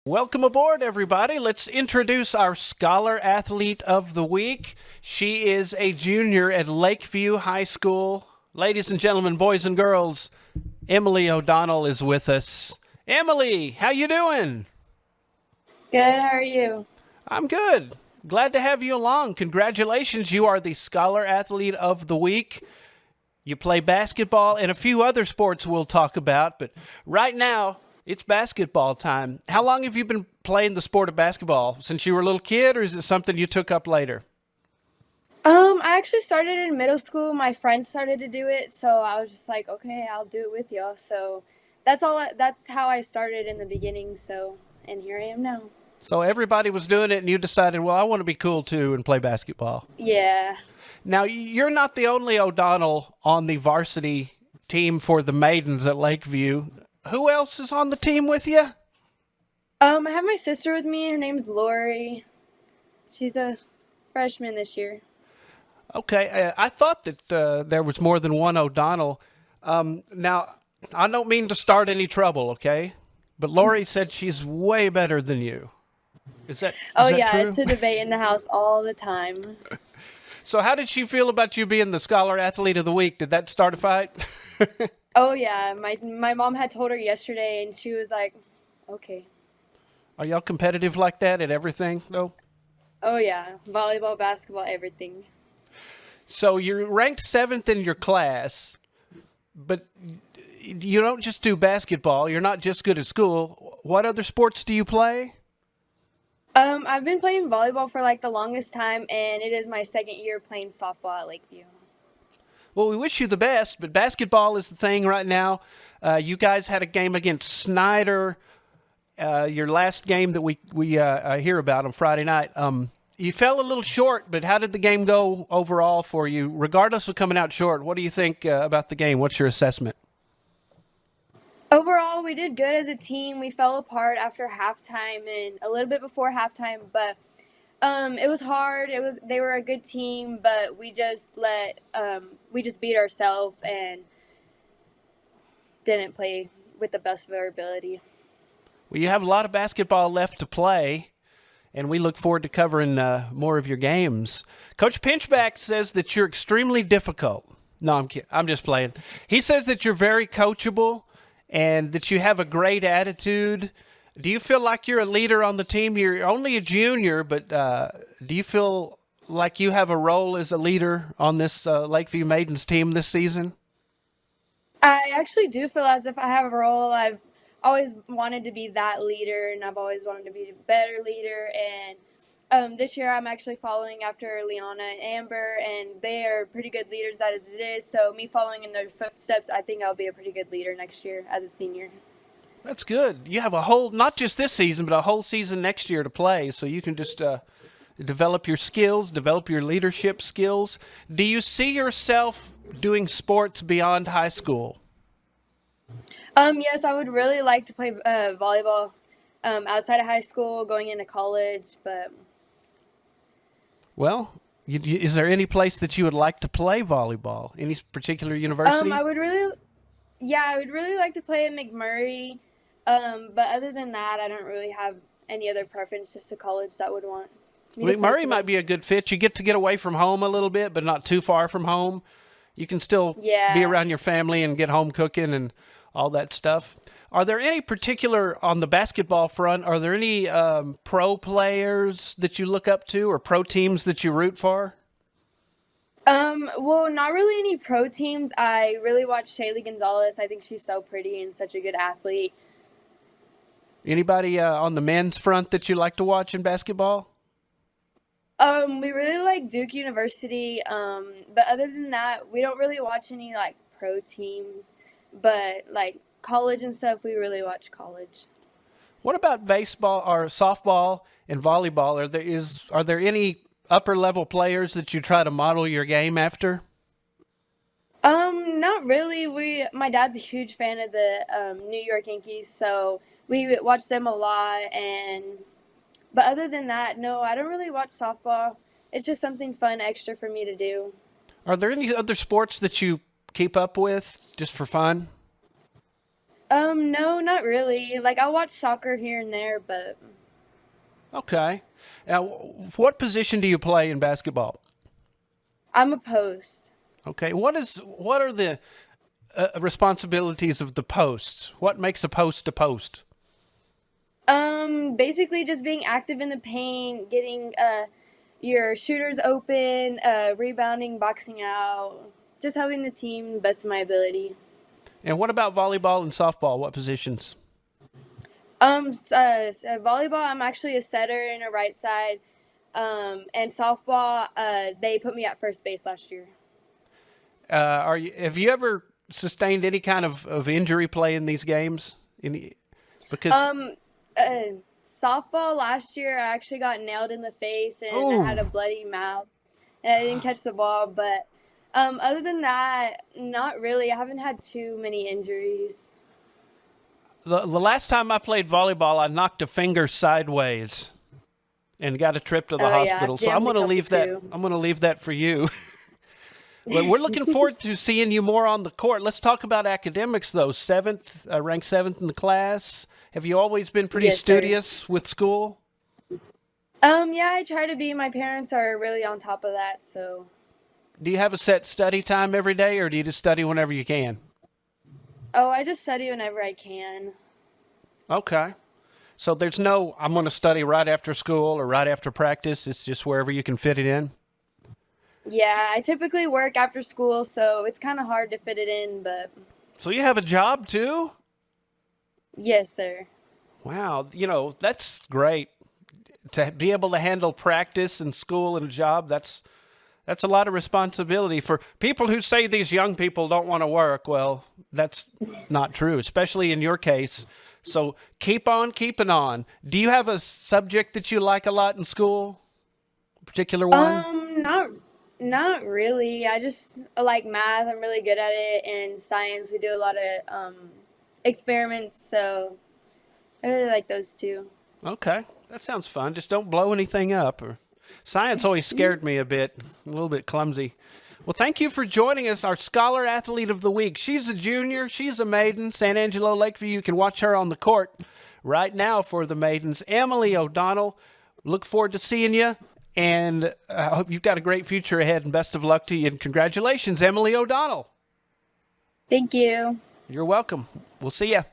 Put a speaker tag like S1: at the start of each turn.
S1: Welcome aboard, everybody. Let's introduce our Scholar Athlete of the Week. She is a junior at Lakeview High School. Ladies and gentlemen, boys and girls, Emily O'Donnell is with us. Emily, how you doing?
S2: Good, how are you?
S1: I'm good. Glad to have you along. Congratulations, you are the Scholar Athlete of the Week. You play basketball and a few other sports we'll talk about, but right now, it's basketball time. How long have you been playing the sport of basketball? Since you were a little kid, or is it something you took up later?
S2: I actually started in middle school. My friends started to do it, so I was just like, okay, I'll do it with y'all. So that's how I started in the beginning. So, and here I am now.
S1: So everybody was doing it, and you decided, well, I want to be cool too and play basketball.
S2: Yeah.
S1: Now, you're not the only O'Donnell on the varsity team for the Maidens at Lakeview. Who else is on the team with you?
S2: I have my sister with me. Her name's Lori. She's a freshman this year.
S1: Okay, I thought that there was more than one O'Donnell. Now, I don't mean to start any trouble, okay? But Lori said she's way better than you. Is that true?
S2: It's a debate in the house all the time.
S1: So how did she feel about you being the Scholar Athlete of the Week? Did that start a fight?
S2: Oh yeah, my mom had told her yesterday, and she was like, okay.
S1: Are y'all competitive like that at everything, though?
S2: Oh yeah, volleyball, basketball, everything.
S1: So you're ranked 7th in your class, but you don't just do basketball. You're not just good at school. What other sports do you play?
S2: I've been playing volleyball for like the longest time, and it is my second year playing softball at Lakeview.
S1: Well, we wish you the best, but basketball is the thing right now. You guys had a game against Snyder, your last game that we hear about on Friday night. You fell a little short, but how did the game go overall for you? Regardless of coming out short, what do you think about the game? What's your assessment?
S2: Overall, we did good as a team. We fell apart after halftime and a little bit before halftime, but it was hard. They were a good team, but we just beat ourselves and didn't play with the best of our ability.
S1: Well, you have a lot of basketball left to play, and we look forward to covering more of your games. Coach Pinchback says that you're extremely difficult. No, I'm kidding. I'm just playing. He says that you're very coachable and that you have a great attitude. Do you feel like you're a leader on the team? You're only a junior, but do you feel like you have a role as a leader on this Lakeview Maidens team this season?
S2: I actually do feel as if I have a role. I've always wanted to be that leader, and I've always wanted to be a better leader. And this year I'm actually following after Liana and Amber, and they are pretty good leaders as it is. So me following in their footsteps, I think I'll be a pretty good leader next year as a senior.
S1: That's good. You have a whole, not just this season, but a whole season next year to play, so you can just develop your skills, develop your leadership skills. Do you see yourself doing sports beyond high school?
S2: Yes, I would really like to play volleyball outside of high school, going into college, but
S1: Well, is there any place that you would like to play volleyball? Any particular university?
S2: I would really like to play at McMurray. But other than that, I don't really have any other preference, just a college that would want me to play
S1: McMurray
S2: for
S1: might
S2: them.
S1: be a good fit. You get away from home a little bit, but not too far from home. You can still be
S2: Yeah.
S1: around your family and get home cooking and all that stuff. Are there any particular, on the basketball front, are there any pro players that you look up to or pro teams that you root for?
S2: Well, not really any pro teams. I really watch Shaylee Gonzalez. I think she's so pretty and such a good athlete.
S1: Anybody on the men's front that you like to watch in basketball?
S2: We really like Duke University. But other than that, we don't really watch any like pro teams. But like college and stuff, we really watch college.
S1: What about baseball or softball and volleyball? Are there any upper level players that you try to model your game after?
S2: Not really. My dad's a huge fan of the New York Yankees, so we watch them a lot. But other than that, no, I don't really watch softball. It's just something fun extra for me to do.
S1: Are there any other sports that you keep up with just for fun?
S2: No, not really. Like I'll watch soccer here and there, but
S1: Okay. Now, what position do you play in basketball?
S2: I'm a post.
S1: Okay. What are the responsibilities of the posts? What makes a post a post?
S2: Basically just being active in the paint, getting your shooters open, rebounding, boxing out, just helping the team best of my ability.
S1: And what about volleyball and softball? What positions?
S2: Volleyball, I'm actually a setter and a right side. And softball, they put me at first base last year.
S1: Have you ever sustained any kind of injury playing these games? Because
S2: Um, Softball last year, I actually got nailed in the face and I had
S1: oh,
S2: a bloody mouth, and I didn't catch the ball. But other than that, not really. I haven't had too many injuries.
S1: the last time I played volleyball, I knocked a finger sideways and got a trip to the
S2: Oh yeah,
S1: hospital.
S2: I've
S1: So I'm
S2: jammed a
S1: going to
S2: couple
S1: leave that.
S2: too.
S1: I'm going to leave that for you. But we're looking forward to seeing you more on the court. Let's talk about academics, though. Ranked seventh in the class. Have you always been pretty
S2: Yes, sir.
S1: studious with school?
S2: Yeah, I try to be. My parents are really on top of that, so.
S1: Do you have a set study time every day, or do you just study whenever you can?
S2: Oh, I just study whenever I can.
S1: Okay. So there's no, I'm going to study right after school or right after practice. It's just wherever you can fit it in.
S2: Yeah, I typically work after school, so it's kind of hard to fit it in, but
S1: So you have a job too?
S2: yes, sir.
S1: Wow. That's great to be able to handle practice and school and a job. That's a lot of responsibility for people who say these young people don't want to work. Well, that's not true, especially in your case. So keep on keeping on. Do you have a subject that you like a lot in school? A particular one?
S2: Not really. I just like math. I'm really good at it, and science. We do a lot of experiments, so I really like those two.
S1: Okay, that sounds fun. Just don't blow anything up. Or science always scared me a bit, a little bit clumsy. Well, thank you for joining us, our Scholar Athlete of the Week. She's a junior. She's a maiden. San Angelo Lake View. You can watch her on the court right now for the Maidens. Emily O'Donnell, look forward to seeing you. And I hope you've got a great future ahead. And best of luck to you. And congratulations, Emily O'Donnell.
S2: Thank you.
S1: You're welcome. We'll see you.